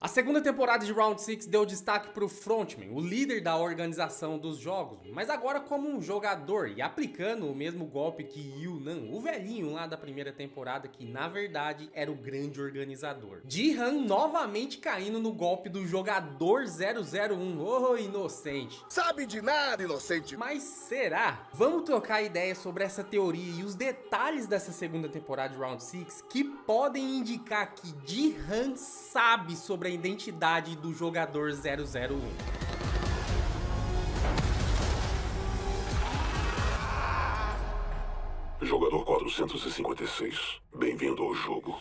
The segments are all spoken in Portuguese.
A segunda temporada de Round 6 deu destaque para o Frontman, o líder da organização dos jogos, mas agora como um jogador e aplicando o mesmo golpe que Yunnan, o velhinho lá da primeira temporada que na verdade era o grande organizador. Ji-Han novamente caindo no golpe do jogador 001, oh inocente. Sabe de nada, inocente. Mas será? Vamos trocar ideia sobre essa teoria e os detalhes dessa segunda temporada de Round 6 que podem indicar que Ji-Han sabe sobre a identidade do jogador 001. Jogador 456, bem-vindo ao jogo.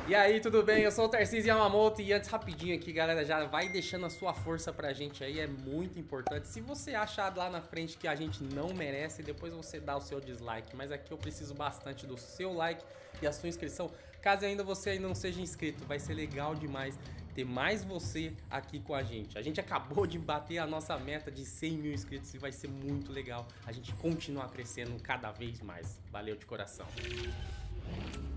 E aí, tudo bem? Eu sou o Tarcísio Yamamoto e antes rapidinho aqui, galera, já vai deixando a sua força pra gente aí, é muito importante. Se você achar lá na frente que a gente não merece, depois você dá o seu dislike, mas aqui eu preciso bastante do seu like e a sua inscrição. Caso ainda você não seja inscrito, vai ser legal demais ter mais você aqui com a gente. A gente acabou de bater a nossa meta de 100 mil inscritos e vai ser muito legal a gente continuar crescendo cada vez mais. Valeu de coração.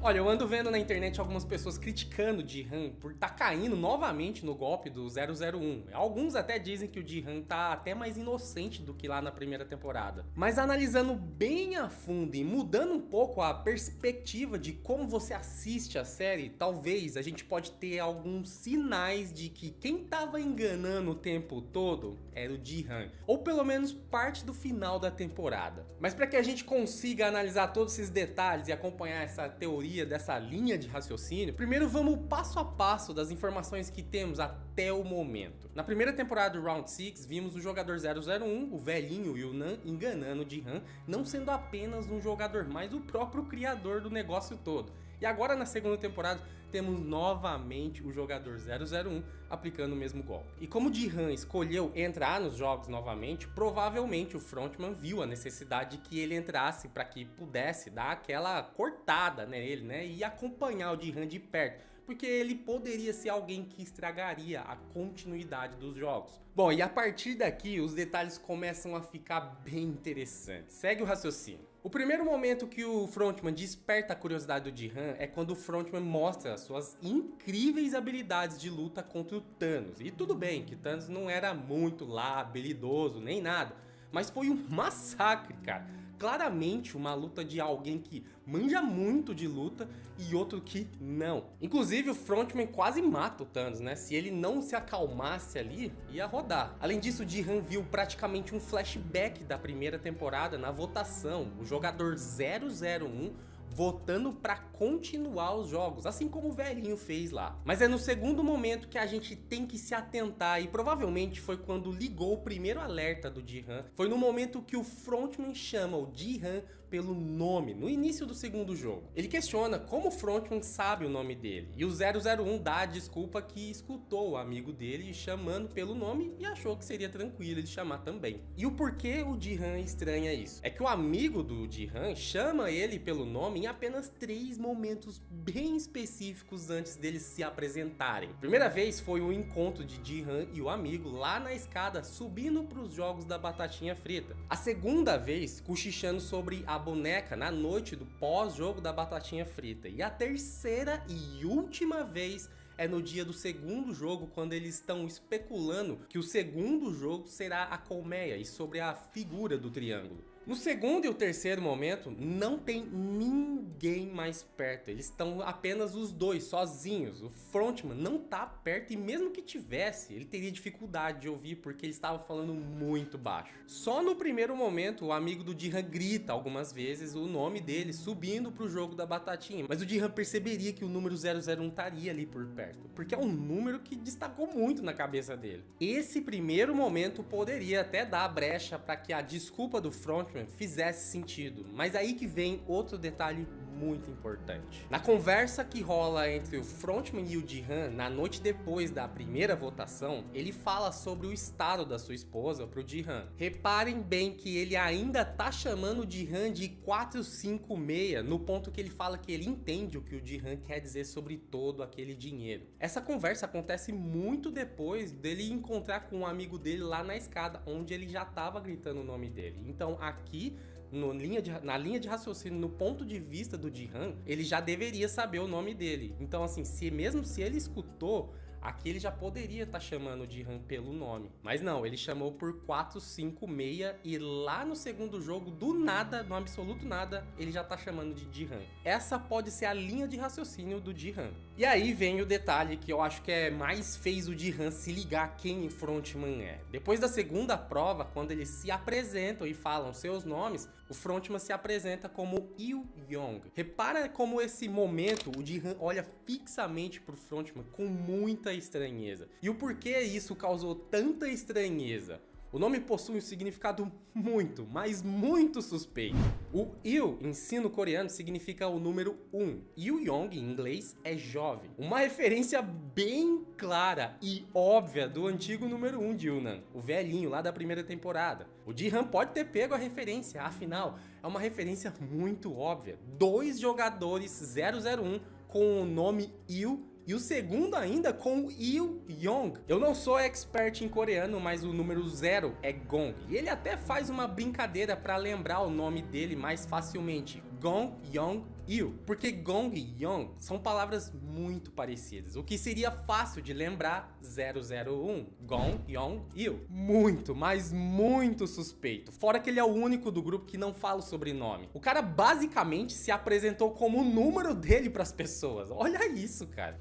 Olha, eu ando vendo na internet algumas pessoas criticando o Ji-Han por estar caindo novamente no golpe do 001. Alguns até dizem que o Ji-Han tá até mais inocente do que lá na primeira temporada. Mas analisando bem a fundo e mudando um pouco a perspectiva de como você assiste a série, talvez a gente pode ter alguns sinais de que quem tava enganando o tempo todo era o Ji-Han. Ou pelo menos parte do final da temporada. Mas para que a gente consiga analisar todos esses detalhes e acompanhar essa teoria dessa linha de raciocínio, primeiro vamos passo a passo das informações que temos até o momento. Na primeira temporada do Round 6, vimos o jogador 001, o velhinho Yunnan, enganando o Ji-Han, não sendo apenas um jogador, mas o próprio criador do negócio todo. E agora na segunda temporada temos novamente o jogador 001 aplicando o mesmo golpe. E como o Ji-Han escolheu entrar nos jogos novamente, provavelmente o Frontman viu a necessidade de que ele entrasse para que pudesse dar aquela cortada nele, né, e acompanhar o Ji-Han de perto. Porque ele poderia ser alguém que estragaria a continuidade dos jogos. Bom, e a partir daqui os detalhes começam a ficar bem interessantes. Segue o raciocínio. O primeiro momento que o Frontman desperta a curiosidade do Ji-Han é quando o Frontman mostra suas incríveis habilidades de luta contra o Thanos. E tudo bem que Thanos não era muito lá habilidoso nem nada, mas foi um massacre, cara. Claramente uma luta de alguém que manja muito de luta e outro que não. Inclusive o Frontman quase mata o Thanos, né? Se ele não se acalmasse ali, ia rodar. Além disso, o Ji-Han viu praticamente um flashback da primeira temporada na votação. O jogador 001 votando pra continuar os jogos, assim como o velhinho fez lá. Mas é no segundo momento que a gente tem que se atentar e provavelmente foi quando ligou o primeiro alerta do Ji-Han. Foi no momento que o Frontman chama o Ji-Han pelo nome, no início do segundo jogo. Ele questiona como o Frontman sabe o nome dele e o 001 dá a desculpa que escutou o amigo dele chamando pelo nome e achou que seria tranquilo ele chamar também. E o porquê o Ji-Han estranha isso? É que o amigo do Ji-Han chama ele pelo nome em apenas 3 momentos bem específicos antes deles se apresentarem. A primeira vez foi o encontro de Ji-Han e o amigo lá na escada subindo para os jogos da batatinha frita. A segunda vez cochichando sobre a boneca na noite do pós-jogo da batatinha frita. E a terceira e última vez é no dia do segundo jogo, quando eles estão especulando que o segundo jogo será a colmeia e sobre a figura do triângulo. No segundo e o terceiro momento, não tem ninguém mais perto. Eles estão apenas os dois, sozinhos. O Frontman não tá perto e mesmo que tivesse, ele teria dificuldade de ouvir porque ele estava falando muito baixo. Só no primeiro momento, o amigo do Ji-Han grita algumas vezes o nome dele, subindo pro jogo da batatinha. Mas o Ji-Han perceberia que o número 001 estaria ali por perto, porque é um número que destacou muito na cabeça dele. Esse primeiro momento poderia até dar brecha para que a desculpa do Frontman fizesse sentido, mas aí que vem outro detalhe muito importante. Na conversa que rola entre o Frontman e o Ji-Han na noite depois da primeira votação, ele fala sobre o estado da sua esposa pro Ji-Han. Reparem bem que ele ainda tá chamando o Ji-Han de 456 no ponto que ele fala que ele entende o que o Ji-Han quer dizer sobre todo aquele dinheiro. Essa conversa acontece muito depois dele encontrar com um amigo dele lá na escada, onde ele já tava gritando o nome dele. Então aqui na linha de raciocínio, no ponto de vista do Ji-han, ele já deveria saber o nome dele. Então, assim, mesmo se ele escutou, aqui ele já poderia estar chamando o Ji-han pelo nome. Mas não, ele chamou por 456 e lá no segundo jogo, do nada, no absoluto nada, ele já tá chamando de Ji-han. Essa pode ser a linha de raciocínio do Ji-han. E aí vem o detalhe que eu acho que mais fez o Ji-han se ligar quem o Frontman é. Depois da segunda prova, quando eles se apresentam e falam seus nomes, o Frontman se apresenta como Il-yong. Repara como esse momento o Ji-han olha fixamente pro Frontman com muita estranheza. E o porquê isso causou tanta estranheza? O nome possui um significado muito, mas muito suspeito. O Il, em sino coreano, significa o número 1. Il-yong, em inglês, é jovem. Uma referência bem clara e óbvia do antigo número 1 de Yunnan, o velhinho lá da primeira temporada. O Ji-han pode ter pego a referência, afinal, é uma referência muito óbvia. 2 jogadores 001 com o nome Il e o segundo ainda com Il-yong. Eu não sou expert em coreano, mas o número 0 é Gong. E ele até faz uma brincadeira para lembrar o nome dele mais facilmente. Gong, Yong, Il. Porque Gong e Yong são palavras muito parecidas. O que seria fácil de lembrar 001. Gong, Yong, Il. Muito, mas muito suspeito. Fora que ele é o único do grupo que não fala o sobrenome. O cara basicamente se apresentou como o número dele para as pessoas. Olha isso, cara.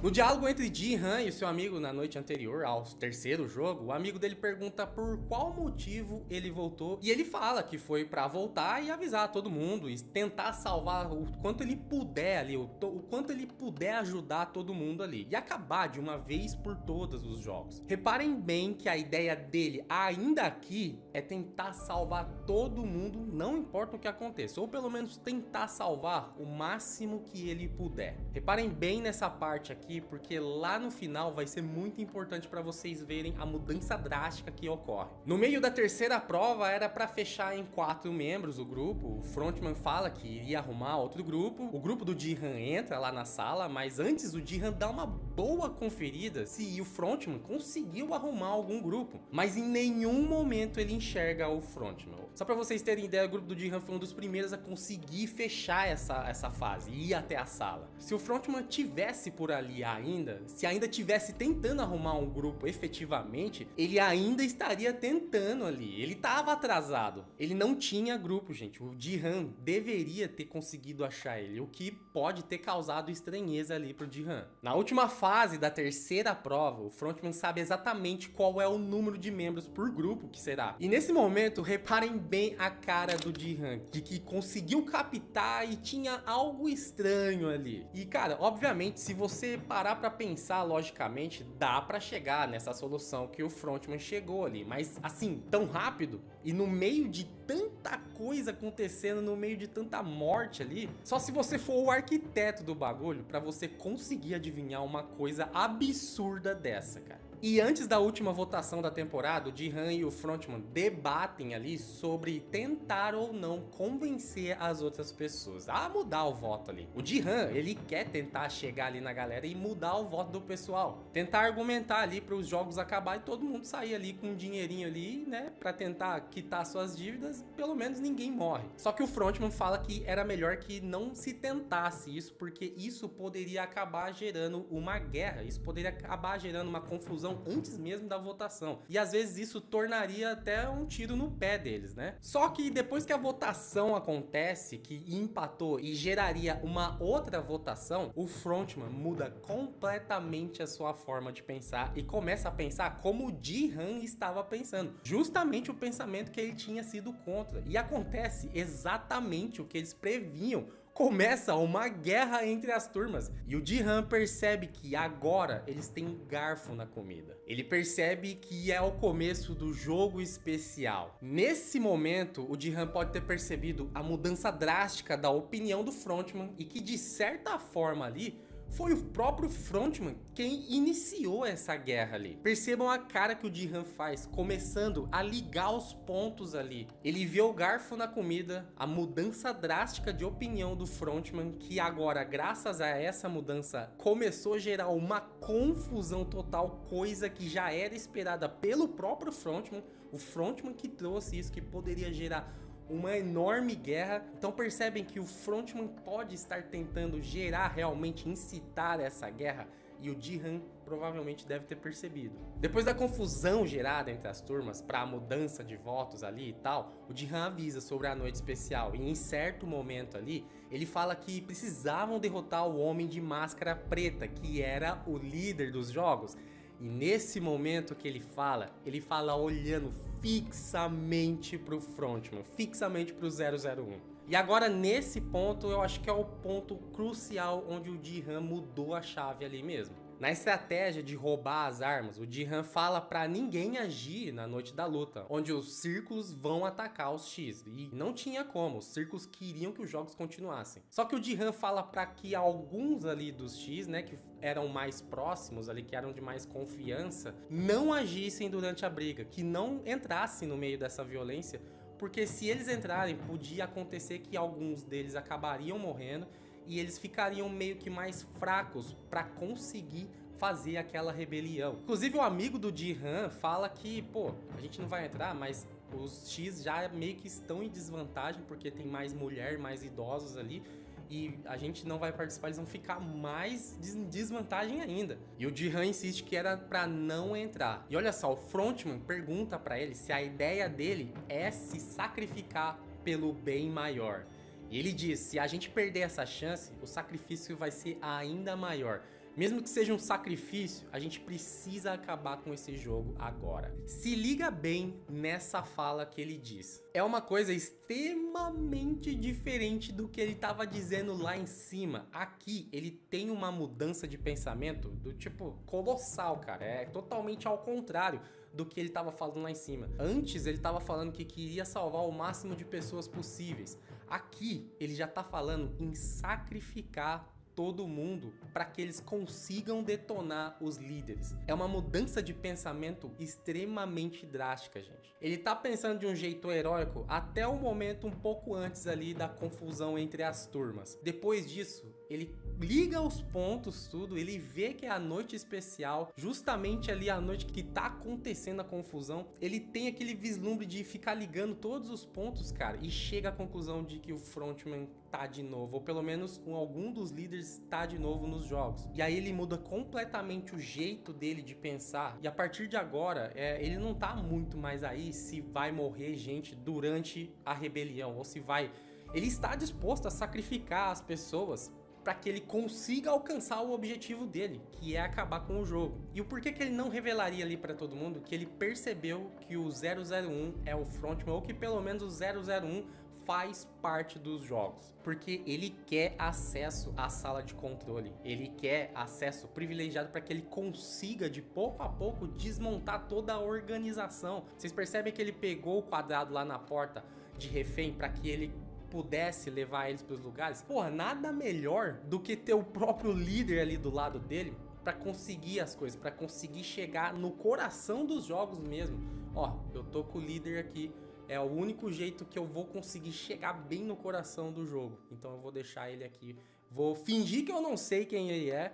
No diálogo entre Ji-han e o seu amigo na noite anterior ao terceiro jogo, o amigo dele pergunta por qual motivo ele voltou e ele fala que foi pra voltar e avisar todo mundo e tentar salvar o quanto ele puder ali, o quanto ele puder ajudar todo mundo ali e acabar de uma vez por todas os jogos. Reparem bem que a ideia dele ainda aqui é tentar salvar todo mundo, não importa o que aconteça, ou pelo menos tentar salvar o máximo que ele puder. Reparem bem nessa parte aqui, porque lá no final vai ser muito importante para vocês verem a mudança drástica que ocorre. No meio da terceira prova era para fechar em 4 membros o grupo. O Frontman fala que iria arrumar outro grupo. O grupo do Ji-han entra lá na sala, mas antes o Ji-han dá uma boa conferida se o Frontman conseguiu arrumar algum grupo. Mas em nenhum momento ele enxerga o Frontman. Só para vocês terem ideia, o grupo do Ji-han foi um dos primeiros a conseguir fechar essa fase e ir até a sala. Se o Frontman tivesse por ali ainda, se ainda tivesse tentando arrumar um grupo efetivamente, ele ainda estaria tentando ali. Ele tava atrasado. Ele não tinha grupo, gente. O Ji-han deveria ter conseguido achar ele, o que pode ter causado estranheza ali pro Ji-han. Na última fase da terceira prova, o Frontman sabe exatamente qual é o número de membros por grupo que será. E nesse momento, reparem bem a cara do Ji-han, de que conseguiu captar e tinha algo estranho ali. E cara, obviamente, se você parar pra pensar logicamente, dá pra chegar nessa solução que o Frontman chegou ali, mas assim, tão rápido e no meio de tanta coisa acontecendo, no meio de tanta morte ali, só se você for o arquiteto do bagulho pra você conseguir adivinhar uma coisa absurda dessa, cara. E antes da última votação da temporada, o Ji-han e o Frontman debatem ali sobre tentar ou não convencer as outras pessoas a mudar o voto ali. O Ji-han, ele quer tentar chegar ali na galera e mudar o voto do pessoal. Tentar argumentar ali para os jogos acabar e todo mundo sair ali com um dinheirinho ali, né? Pra tentar quitar suas dívidas, pelo menos ninguém morre. Só que o Frontman fala que era melhor que não se tentasse isso, porque isso poderia acabar gerando uma guerra. Isso poderia acabar gerando uma confusão antes mesmo da votação. E às vezes isso tornaria até um tiro no pé deles, né? Só que depois que a votação acontece, que empatou e geraria uma outra votação, o Frontman muda completamente a sua forma de pensar e começa a pensar como o Ji-han estava pensando. Justamente o pensamento que ele tinha sido contra. E acontece exatamente o que eles previam. Começa uma guerra entre as turmas e o Ji-han percebe que agora eles têm um garfo na comida. Ele percebe que é o começo do jogo especial. Nesse momento, o Ji-han pode ter percebido a mudança drástica da opinião do Frontman e que de certa forma ali foi o próprio Frontman quem iniciou essa guerra ali. Percebam a cara que o Ji-han faz, começando a ligar os pontos ali. Ele vê o garfo na comida, a mudança drástica de opinião do Frontman, que agora, graças a essa mudança, começou a gerar uma confusão total, coisa que já era esperada pelo próprio Frontman. O Frontman que trouxe isso, que poderia gerar uma enorme guerra. Então percebem que o Frontman pode estar tentando gerar, realmente incitar essa guerra, e o Ji-Han provavelmente deve ter percebido. Depois da confusão gerada entre as turmas para a mudança de votos ali e tal, o Ji-Han avisa sobre a noite especial, e em certo momento ali, ele fala que precisavam derrotar o Homem de Máscara Preta, que era o líder dos jogos. E nesse momento que ele fala olhando fixamente pro Frontman, fixamente pro 001. E agora nesse ponto eu acho que é o ponto crucial onde o Ji-Han mudou a chave ali mesmo. Na estratégia de roubar as armas, o Ji-Han fala pra ninguém agir na noite da luta, onde os círculos vão atacar os X. E não tinha como, os círculos queriam que os jogos continuassem. Só que o Ji-Han fala pra que alguns ali dos X, né, que eram mais próximos ali, que eram de mais confiança, não agissem durante a briga, que não entrassem no meio dessa violência, porque se eles entrarem, podia acontecer que alguns deles acabariam morrendo e eles ficariam meio que mais fracos para conseguir fazer aquela rebelião. Inclusive o amigo do Ji-Han fala que, pô, a gente não vai entrar, mas os X já meio que estão em desvantagem porque tem mais mulher, mais idosos ali, e a gente não vai participar, eles vão ficar mais em desvantagem ainda. E o Ji-Han insiste que era pra não entrar. E olha só, o Frontman pergunta pra ele se a ideia dele é se sacrificar pelo bem maior. E ele diz, se a gente perder essa chance, o sacrifício vai ser ainda maior. Mesmo que seja um sacrifício, a gente precisa acabar com esse jogo agora. Se liga bem nessa fala que ele diz. É uma coisa extremamente diferente do que ele estava dizendo lá em cima. Aqui, ele tem uma mudança de pensamento do tipo colossal, cara. É totalmente ao contrário do que ele estava falando lá em cima. Antes, ele estava falando que queria salvar o máximo de pessoas possíveis. Aqui, ele já está falando em sacrificar todo mundo para que eles consigam detonar os líderes. É uma mudança de pensamento extremamente drástica, gente. Ele tá pensando de um jeito heróico até o momento um pouco antes ali da confusão entre as turmas. Depois disso, ele liga os pontos, tudo, ele vê que é a noite especial, justamente ali a noite que tá acontecendo a confusão. Ele tem aquele vislumbre de ficar ligando todos os pontos, cara, e chega à conclusão de que o Frontman tá de novo, ou pelo menos algum dos líderes tá de novo nos jogos. E aí ele muda completamente o jeito dele de pensar, e a partir de agora, ele não tá muito mais aí se vai morrer gente durante a rebelião, ou se vai... Ele está disposto a sacrificar as pessoas para que ele consiga alcançar o objetivo dele, que é acabar com o jogo. E o porquê que ele não revelaria ali para todo mundo que ele percebeu que o 001 é o Frontman, ou que pelo menos o 001 faz parte dos jogos, porque ele quer acesso à sala de controle, ele quer acesso privilegiado para que ele consiga de pouco a pouco desmontar toda a organização. Vocês percebem que ele pegou o quadrado lá na porta de refém para que ele pudesse levar eles para os lugares? Porra, nada melhor do que ter o próprio líder ali do lado dele para conseguir as coisas, para conseguir chegar no coração dos jogos mesmo. Ó, eu tô com o líder aqui, é o único jeito que eu vou conseguir chegar bem no coração do jogo. Então eu vou deixar ele aqui, vou fingir que eu não sei quem ele é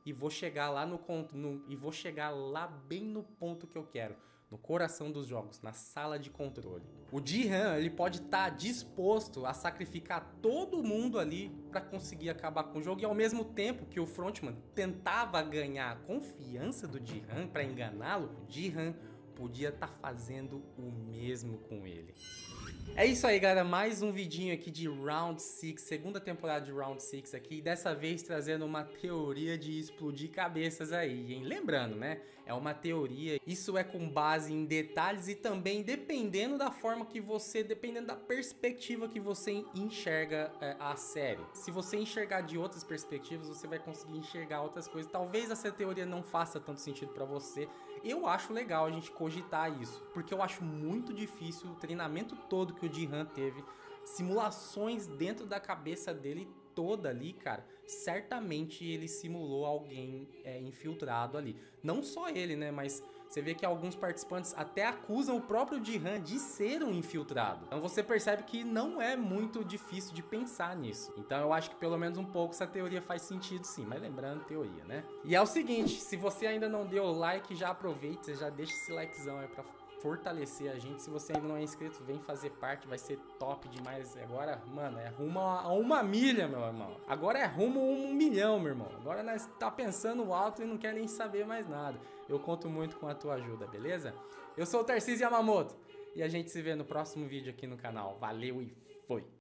e vou chegar lá vou chegar lá bem no ponto que eu quero, no coração dos jogos, na sala de controle. O Ji-Han, ele pode estar disposto a sacrificar todo mundo ali para conseguir acabar com o jogo, e ao mesmo tempo que o Frontman tentava ganhar a confiança do Ji-Han para enganá-lo, o Ji-Han podia estar fazendo o mesmo com ele. É isso aí, galera, mais um vidinho aqui de Round 6, segunda temporada de Round 6 aqui, e dessa vez trazendo uma teoria de explodir cabeças aí, hein? Lembrando, né, é uma teoria, isso é com base em detalhes e também dependendo da forma que você, dependendo da perspectiva que você enxerga a série. Se você enxergar de outras perspectivas, você vai conseguir enxergar outras coisas. Talvez essa teoria não faça tanto sentido pra você. Eu acho legal a gente cogitar isso, porque eu acho muito difícil o treinamento todo que o Ji-Han teve, simulações dentro da cabeça dele toda ali, cara. Certamente ele simulou alguém infiltrado ali. Não só ele, né, mas você vê que alguns participantes até acusam o próprio Ji-Han de ser um infiltrado. Então você percebe que não é muito difícil de pensar nisso. Então eu acho que pelo menos um pouco essa teoria faz sentido sim, mas lembrando, teoria, né? E é o seguinte, se você ainda não deu o like, já aproveita, já deixa esse likezão aí pra fortalecer a gente. Se você ainda não é inscrito, vem fazer parte, vai ser top demais. Agora, mano, é rumo a 1 milha, meu irmão. Agora é rumo a 1 milhão, meu irmão. Agora nós tá pensando alto e não quer nem saber mais nada. Eu conto muito com a tua ajuda, beleza? Eu sou o Tarcísio Yamamoto e a gente se vê no próximo vídeo aqui no canal. Valeu e foi!